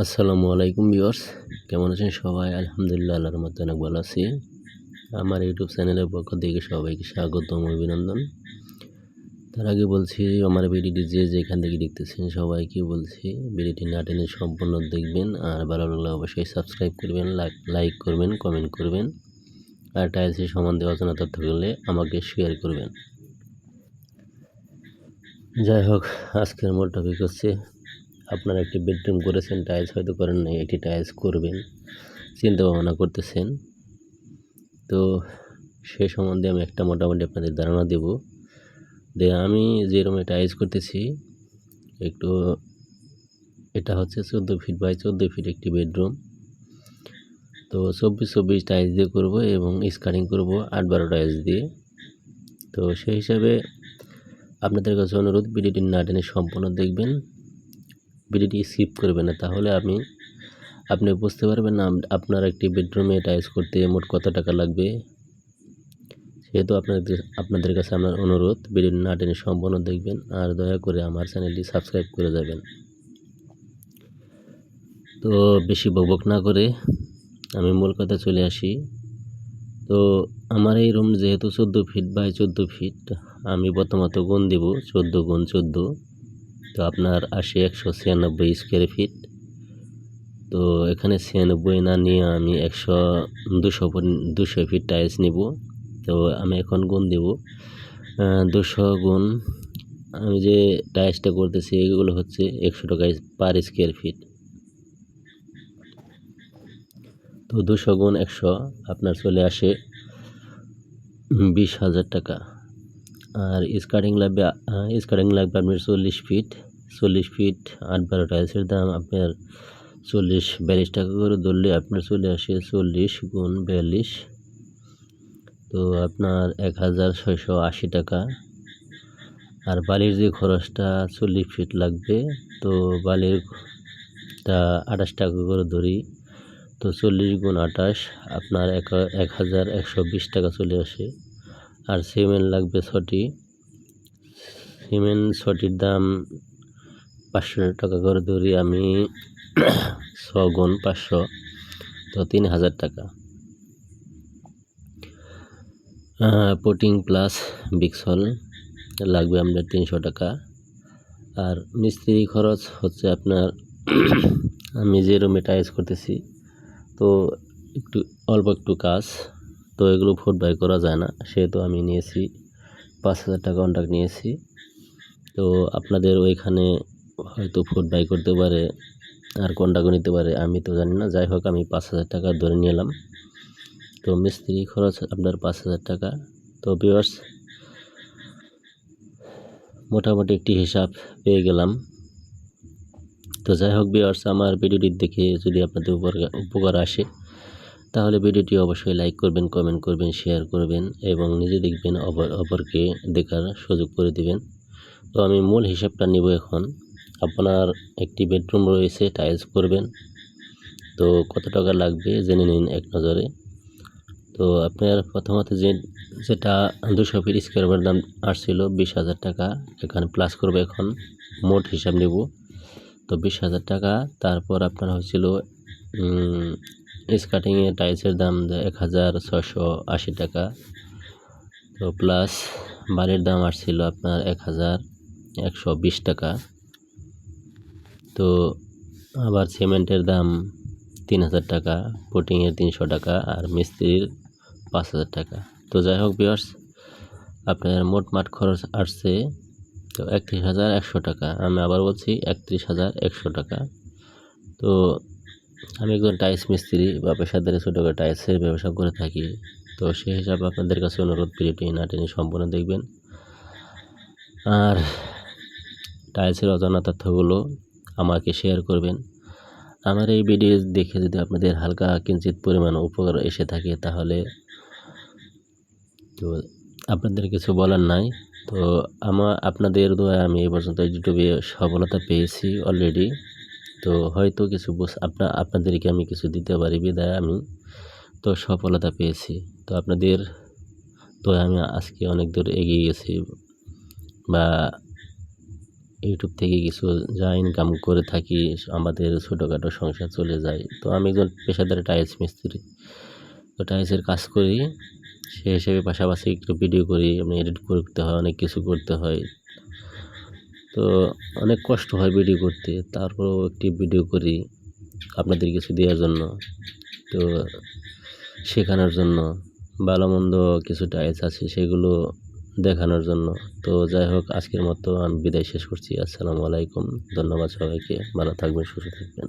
আসসালামু আলাইকুম ভিউয়ার্স, কেমন আছেন সবাই? আলহামদুলিল্লাহ, আল্লাহর রহমতে অনেক ভালো আছি। আমার ইউটিউব চ্যানেলের পক্ষ থেকে সবাইকে স্বাগতম, অভিনন্দন। তার আগে বলছি, আমার ভিডিওটি যে যেখান থেকে দেখতেছেন সবাইকে বলছি ভিডিওটি না টেনে সম্পূর্ণ দেখবেন, আর ভালো লাগলে অবশ্যই সাবস্ক্রাইব করবেন, লাইক করবেন, কমেন্ট করবেন, আর টাইলসের সম্বন্ধে অজানা তথ্য পেলে আমাকে শেয়ার করবেন। যাই হোক, আজকের মূল টপিক হচ্ছে, আপনারা একটি বেডরুম করেছেন, টাইলস হয়তো করেন নাই, একটি টাইলস করবেন চিন্তা ভাবনা করতেছেন। তো সে সম্বন্ধে আমি একটা মোটামুটি আপনাদের ধারণা দেব। আমি যে রুমে টাইলস করতেছি, একটু এটা হচ্ছে 14 ফিট বাই 14 ফিট একটি বেডরুম। তো 24 টাইলস দিয়ে করব এবং স্কারিং করব 8-12 টাইলস দিয়ে। তো সেই হিসাবে আপনাদের কাছে অনুরোধ, ভিডিওটি না টেনে সম্পূর্ণ দেখবেন, ভিডিওটি স্কিপ করবেন না, তাহলে আপনি বুঝতে পারবেন না আপনার একটি বেডরুমে টাইলস করতে মোট কত টাকা লাগবে। সেহেতু আপনাদের কাছে আমার অনুরোধ, ভিডিওটি না টেনে সম্পূর্ণ দেখবেন, আর দয়া করে আমার চ্যানেলটি সাবস্ক্রাইব করে যাবেন। তো বেশি বকবক না করে আমি মূল কথা চলে আসি। তো আমার এই রুম যেহেতু 14 ফিট বাই 14 ফিট, আমি প্রথমত গুণ দেব 14 গুণ 14। তো আপনার আসে 196 স্কোয়ার ফিট। তো এখানে 96 না নিয়ে আমি 200 ফিট টাইলস নিব। তো আমি এখন গুণ দেব 200 গুণ, আমি যে টাইলসটা করতেছি এগুলো হচ্ছে 100 টাকা পার স্কোয়ার ফিট। তো 200 গুণ 100 আপনার চলে আসে 20,000 টাকা। আর স্কার্টিং লাগবে আপনার 40 ফিট। 40 ফিট 8-12 টাইলসের দাম আপনার 42 টাকা করে ধরলে আপনার চলে আসে 40 গুণ 42। তো আপনার 1,680 টাকা। আর বালির যে খরচটা 40 ফিট লাগবে, তো বালিরটা 28 টাকা করে ধরি। তো 40 গুণ 28 আপনার 1,120 টাকা চলে আসে। আর সিমেন্ট লাগবে 6টি। সিমেন্ট 6টির দাম 500 টাকা করে ধরি আমি, 6 গুণ 500, তো 3,000 টাকা। পুটিং প্লাস বিক্সল লাগবে আপনার 300 টাকা। আর মিস্ত্রি খরচ হচ্ছে আপনার আমি যে রুমে টাইলস করতেছি, তো অল্প একটু কাজ, তো এগুলো ফুট বাই করা যায় না, সেহেতু আমি নিয়েছি 5,000 টাকা কন্ট্রাক্ট নিয়েছি। তো আপনাদের ওইখানে হয়তো ফুট বাই করতে পারে আর কন্ট্রাক্টও নিতে পারে, আমি তো জানি না। যাই হোক, আমি 5,000 টাকা ধরে নিলাম। তো মিস্ত্রি খরচ আপনার 5,000 টাকা। তো ভিউয়ার্স, মোটামুটি একটি হিসাব পেয়ে গেলাম। তো যাই হোক ভিউয়ার্স, আমার ভিডিওটি দেখে যদি আপনাদের উপকার আসে, তাহলে ভিডিওটি অবশ্যই লাইক করবেন, কমেন্ট করবেন, শেয়ার করবেন এবং নিজে দেখবেন, অপরকে দেখার সুযোগ করে দিবেন। তো আমি মূল হিসাবটা নিব এখন। আপনার একটি বেডরুম রয়েছে, টাইলস করবেন, তো কত টাকা লাগবে জেনে নিন এক নজরে। তো আপনার প্রথমত যেটা 200 ফিট স্কোয়ার দাম আসছিল 20,000 টাকা, এখানে প্লাস করবো, এখন মোট হিসাব নেব। তো 20,000 টাকা। তারপর আপনার হয়েছিল স্কার্টিংয়ে টাইলসের দাম 1,680 টাকা। তো প্লাস বালির দাম আসছিল আপনার 1,120 টাকা। তো আবার সিমেন্টের দাম 3,000 টাকা, পুটিংয়ের 300 টাকা, আর মিস্ত্রির 5,000 টাকা। তো যাই হোক ভিউয়ার্স, আপনার মোটমাট খরচ আসছে তো 31,100 টাকা। আমি আবার বলছি 31,100 টাকা। তো আমি একজন টাইলস মিস্ত্রি বা পেশাদারি ছোটো টাইলসের ব্যবসা করে থাকি। তো সেই হিসাবে আপনাদের কাছে অনুরোধ, ভিডিওটি না টেনে সম্পূর্ণ দেখবেন, আর টাইলসের অজানা তথ্যগুলো আমাকে শেয়ার করবেন। আমার এই ভিডিও দেখে যদি আপনাদের হালকা কিঞ্চিত পরিমাণ উপকার এসে থাকে, তাহলে তো আপনাদের কিছু বলার নাই। তো আপনাদের দোয়ায় আমি এই পর্যন্ত ইউটিউবে সফলতা পেয়েছি অলরেডি। তো হয়তো কিছু আপনাদেরকে আমি কিছু দিতে পারি বিধায় আমি তো সফলতা পেয়েছি। তো আপনাদের দোয়ায় আমি আজকে অনেক দূর এগিয়ে গেছি, বা ইউটিউব থেকে কিছু যা ইনকাম করে থাকি, আমাদের ছোটোখাটো সংসার চলে যায়। তো আমি একজন পেশাদার টাইলস মিস্ত্রি, তো টাইলসের কাজ করি, সেই হিসেবে পাশাপাশি একটু ভিডিও করি, আমি এডিট করতে হয়, অনেক কিছু করতে হয়। তো অনেক কষ্ট হয় ভিডিও করতে, তারপরেও একটি ভিডিও করি আপনাদের কিছু দেওয়ার জন্য, তো শেখানোর জন্য, ভালো মন্দ কিছু টাইলস আছে সেগুলো দেখানোর জন্য। তো যাই হোক, আজকের মতো আমি বিদায় শেষ করছি। আসসালামু আলাইকুম, ধন্যবাদ সবাইকে, ভালো থাকবেন, সুস্থ থাকবেন।